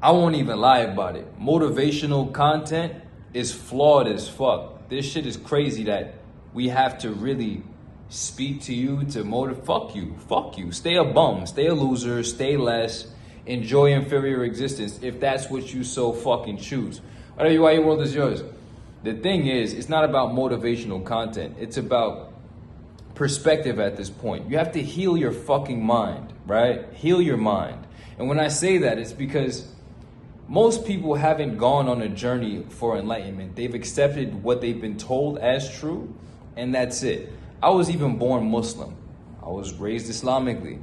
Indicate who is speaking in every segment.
Speaker 1: I won't even lie about it. Motivational content is flawed as fuck. This shit is crazy that we have to really speak to you to motivate. Fuck you. Stay a bum, stay a loser, stay less, enjoy inferior existence if that's what you so fucking choose. Whatever you are, your world is yours. The thing is, it's not about motivational content. It's about perspective at this point. You have to heal your fucking mind, right? Heal your mind. And when I say that, it's because most people haven't gone on a journey for enlightenment. They've accepted what they've been told as true, and that's it. I was even born Muslim. I was raised Islamically,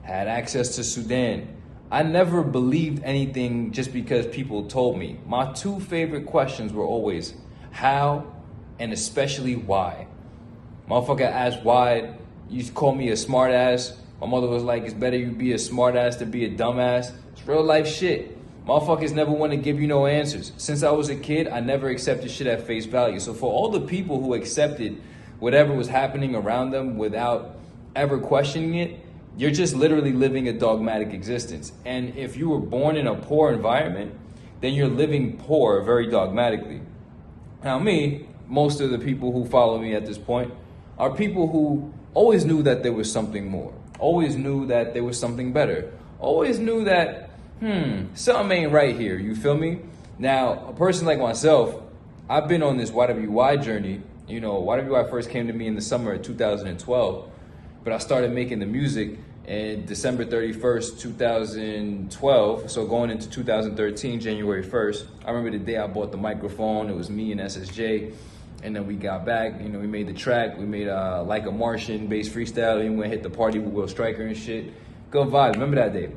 Speaker 1: had access to Sudan. I never believed anything just because people told me. My two favorite questions were always how and especially why. Motherfucker asked why. You call me a smart ass. My mother was like, it's better you be a smart ass than be a dumbass. It's real life shit. Motherfuckers never want to give you no answers. Since I was a kid, I never accepted shit at face value. So for all the people who accepted whatever was happening around them without ever questioning it, you're just literally living a dogmatic existence. And if you were born in a poor environment, then you're living poor very dogmatically. Now me, most of the people who follow me at this point are people who always knew that there was something more, always knew that there was something better, always knew that, something ain't right here, you feel me? Now, a person like myself, I've been on this YWY journey. You know, YWY first came to me in the summer of 2012, but I started making the music in December 31st, 2012. So going into 2013, January 1st, I remember the day I bought the microphone. It was me and SSJ. And then we got back, you know, we made the track. We made Like a Martian bass freestyle. And we went hit the party with Will Stryker and shit. Good vibe, remember that day.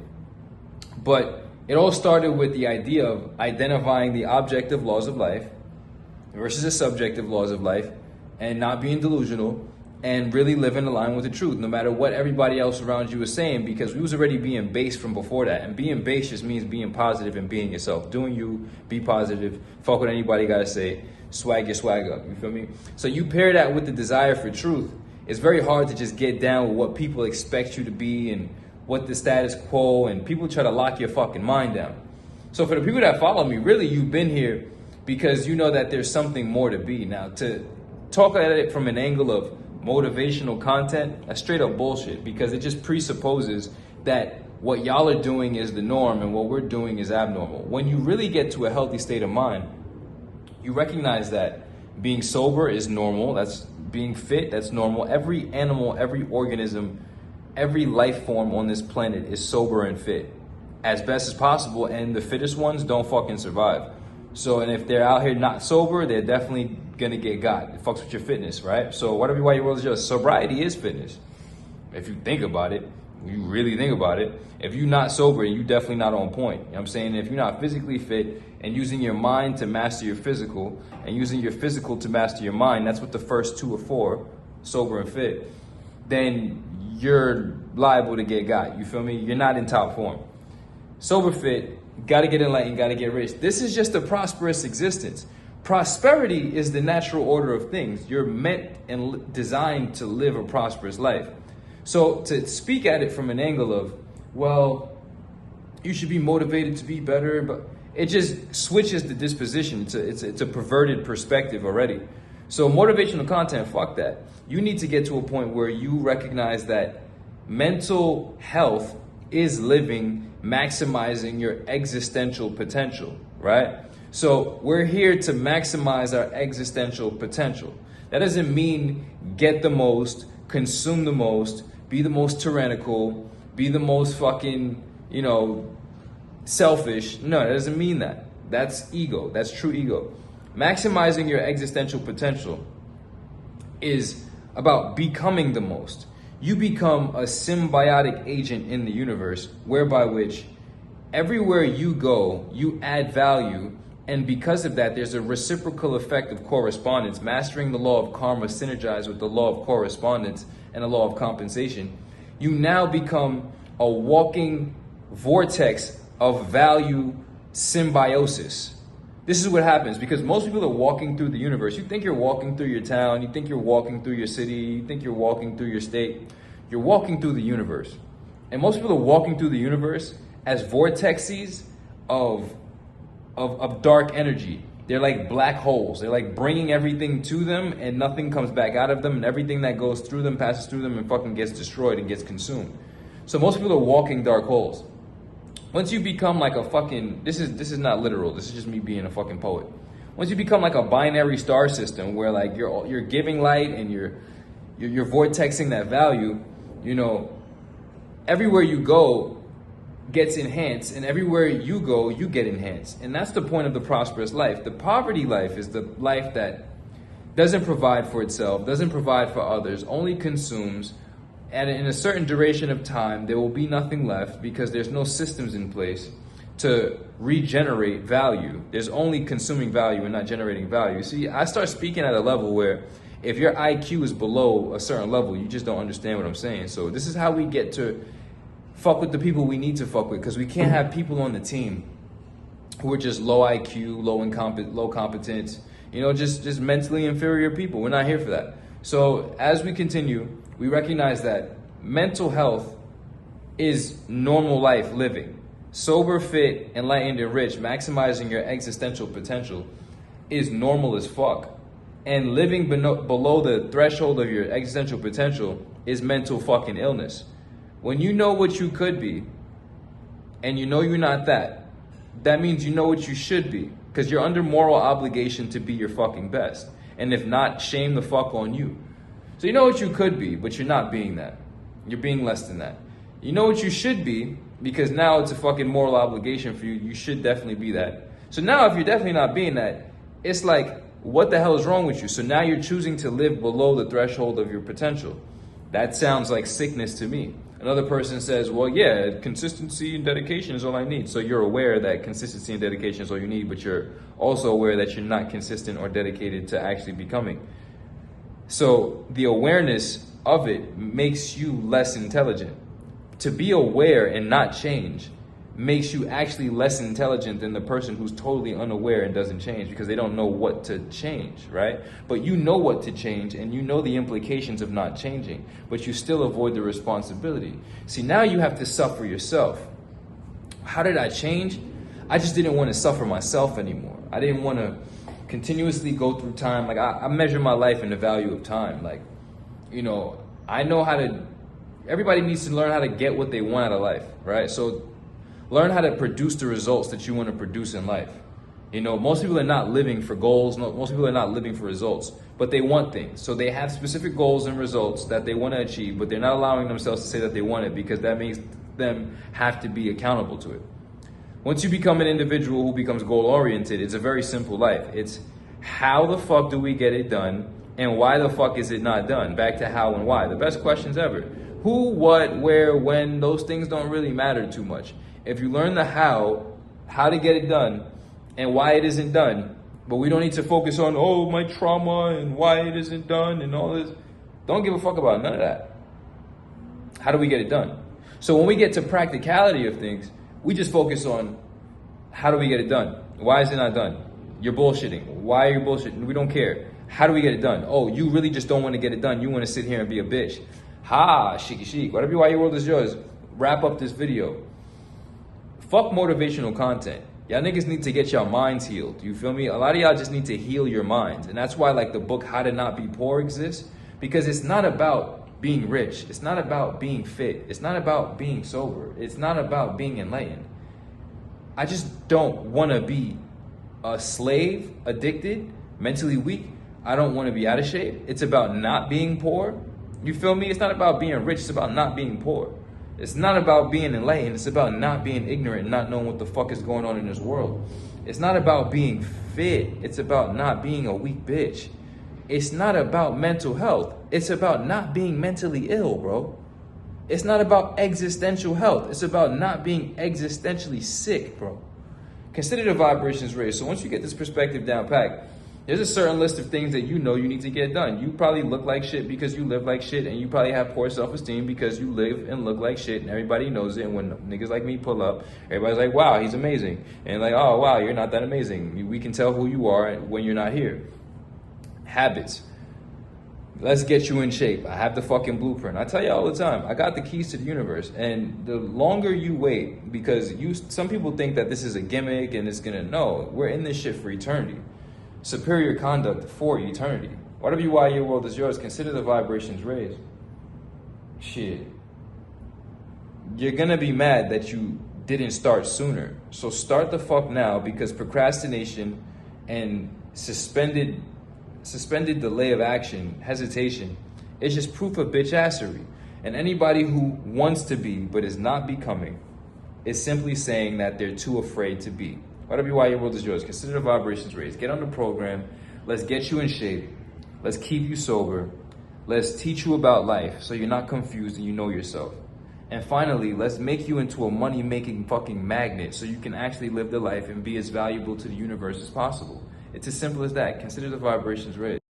Speaker 1: But it all started with the idea of identifying the objective laws of life versus the subjective laws of life, and not being delusional, and really living in line with the truth, no matter what everybody else around you is saying, because we was already being base from before that. And being base just means being positive and being yourself. Doing you, be positive, fuck what anybody gotta say, swag your swag up, you feel me? So you pair that with the desire for truth, it's very hard to just get down with what people expect you to be and what the status quo, and people try to lock your fucking mind down. So for the people that follow me, really you've been here because you know that there's something more to be. Now, to talk at it from an angle of motivational content, that's straight up bullshit, because it just presupposes that what y'all are doing is the norm and what we're doing is abnormal. When you really get to a healthy state of mind, you recognize that being sober is normal, that's being fit, that's normal. Every animal, every organism, every life form on this planet is sober and fit as best as possible, and the fittest ones don't fucking survive. So, and if they're out here not sober, they're definitely gonna get got. It fucks with your fitness, right? So whatever why your world is yours, sobriety is fitness. If you think about it, you really think about it. If you're not sober, you're definitely not on point. You know what I'm saying? If you're not physically fit and using your mind to master your physical and using your physical to master your mind, that's what the first two are for, sober and fit, then you're liable to get got. You feel me? You're not in top form. Sober, fit, gotta get enlightened, gotta get rich. This is just a prosperous existence. Prosperity is the natural order of things. You're meant and designed to live a prosperous life. So to speak at it from an angle of, well, you should be motivated to be better, but it just switches the disposition. It's a perverted perspective already. So motivational content, fuck that. You need to get to a point where you recognize that mental health is living, maximizing your existential potential, right? So we're here to maximize our existential potential. That doesn't mean get the most, consume the most, be the most tyrannical, be the most fucking, selfish. No, that doesn't mean that. That's ego. That's true ego. Maximizing your existential potential is about becoming the most. You become a symbiotic agent in the universe, whereby which everywhere you go, you add value. And because of that, there's a reciprocal effect of correspondence. Mastering the law of karma synergized with the law of correspondence and the law of compensation. You now become a walking vortex of value symbiosis. This is what happens because most people are walking through the universe. You think you're walking through your town, you think you're walking through your city, you think you're walking through your state. You're walking through the universe. And most people are walking through the universe as vortexes of dark energy. They're like black holes. They're like bringing everything to them and nothing comes back out of them, and everything that goes through them passes through them and fucking gets destroyed and gets consumed. So most people are walking dark holes. Once you become like a fucking, this is not literal, this is just me being a fucking poet. Once you become like a binary star system where like you're giving light and you're vortexing that value, you know, everywhere you go gets enhanced, and everywhere you go, you get enhanced. And that's the point of the prosperous life. The poverty life is the life that doesn't provide for itself, doesn't provide for others, only consumes, and in a certain duration of time, there will be nothing left because there's no systems in place to regenerate value. There's only consuming value and not generating value. See, I start speaking at a level where if your IQ is below a certain level, you just don't understand what I'm saying. So this is how we get to fuck with the people we need to fuck with, because we can't have people on the team who are just low IQ, low competence, you know, just mentally inferior people. We're not here for that. So as we continue, we recognize that mental health is normal life living. Sober, fit, enlightened, and rich, maximizing your existential potential is normal as fuck. And living below the threshold of your existential potential is mental fucking illness. When you know what you could be, and you know you're not that, that means you know what you should be, because you're under moral obligation to be your fucking best. And if not, shame the fuck on you. So you know what you could be, but you're not being that. You're being less than that. You know what you should be, because now it's a fucking moral obligation for you. You should definitely be that. So now if you're definitely not being that, it's like, what the hell is wrong with you? So now you're choosing to live below the threshold of your potential. That sounds like sickness to me. Another person says, well, yeah, consistency and dedication is all I need. So you're aware that consistency and dedication is all you need, but you're also aware that you're not consistent or dedicated to actually becoming. So the awareness of it makes you less intelligent. To be aware and not change makes you actually less intelligent than the person who's totally unaware and doesn't change, because they don't know what to change, right? But you know what to change, and you know the implications of not changing, but you still avoid the responsibility. See, now you have to suffer yourself. How did I change? I just didn't want to suffer myself anymore. I didn't want to continuously go through time. Like I measure my life in the value of time. Like, you know, I know how to, everybody needs to learn how to get what they want out of life, right? So learn how to produce the results that you want to produce in life. You know, most people are not living for goals. Most people are not living for results, but they want things. So they have specific goals and results that they want to achieve, but they're not allowing themselves to say that they want it, because that makes them have to be accountable to it. Once you become an individual who becomes goal-oriented, it's a very simple life. It's how the fuck do we get it done, and why the fuck is it not done? Back to how and why. The best questions ever. Who, what, where, when, those things don't really matter too much. If you learn the how to get it done, and why it isn't done, but we don't need to focus on, oh, my trauma and why it isn't done and all this. Don't give a fuck about none of that. How do we get it done? So when we get to practicality of things, we just focus on how do we get it done? Why is it not done? You're bullshitting. Why are you bullshitting? We don't care. How do we get it done? Oh, you really just don't want to get it done. You want to sit here and be a bitch. Ha, Sheikhy Chic. Whatever why your world is yours. Wrap up this video. Fuck motivational content. Y'all niggas need to get your minds healed. You feel me? A lot of y'all just need to heal your minds. And that's why like the book How to Not Be Poor exists. Because it's not about being rich. It's not about being fit. It's not about being sober. It's not about being enlightened. I just don't want to be a slave, addicted, mentally weak. I don't want to be out of shape. It's about not being poor. You feel me? It's not about being rich. It's about not being poor. It's not about being enlightened. It's about not being ignorant and not knowing what the fuck is going on in this world. It's not about being fit. It's about not being a weak bitch. It's not about mental health. It's about not being mentally ill, bro. It's not about existential health. It's about not being existentially sick, bro. Consider the vibrations raised. So once you get this perspective down packed, there's a certain list of things that you know you need to get done. You probably look like shit because you live like shit, and you probably have poor self-esteem because you live and look like shit, and everybody knows it. And when niggas like me pull up, everybody's like, wow, he's amazing. And like, oh, wow, you're not that amazing. We can tell who you are when you're not here. Habits. Let's get you in shape. I have the fucking blueprint. I tell you all the time, I got the keys to the universe. And the longer you wait, because some people think that this is a gimmick and it's gonna, no, we're in this shit for eternity. Superior conduct for eternity. Why your world is yours. Consider the vibrations raised. Shit. You're gonna be mad that you didn't start sooner. So start the fuck now, because procrastination and suspended delay of action, hesitation, is just proof of bitch-assery. And anybody who wants to be but is not becoming is simply saying that they're too afraid to be. Why your world is yours. Consider the vibrations raised. Get on the program. Let's get you in shape. Let's keep you sober. Let's teach you about life so you're not confused and you know yourself. And finally, let's make you into a money-making fucking magnet so you can actually live the life and be as valuable to the universe as possible. It's as simple as that. Consider the vibrations raised.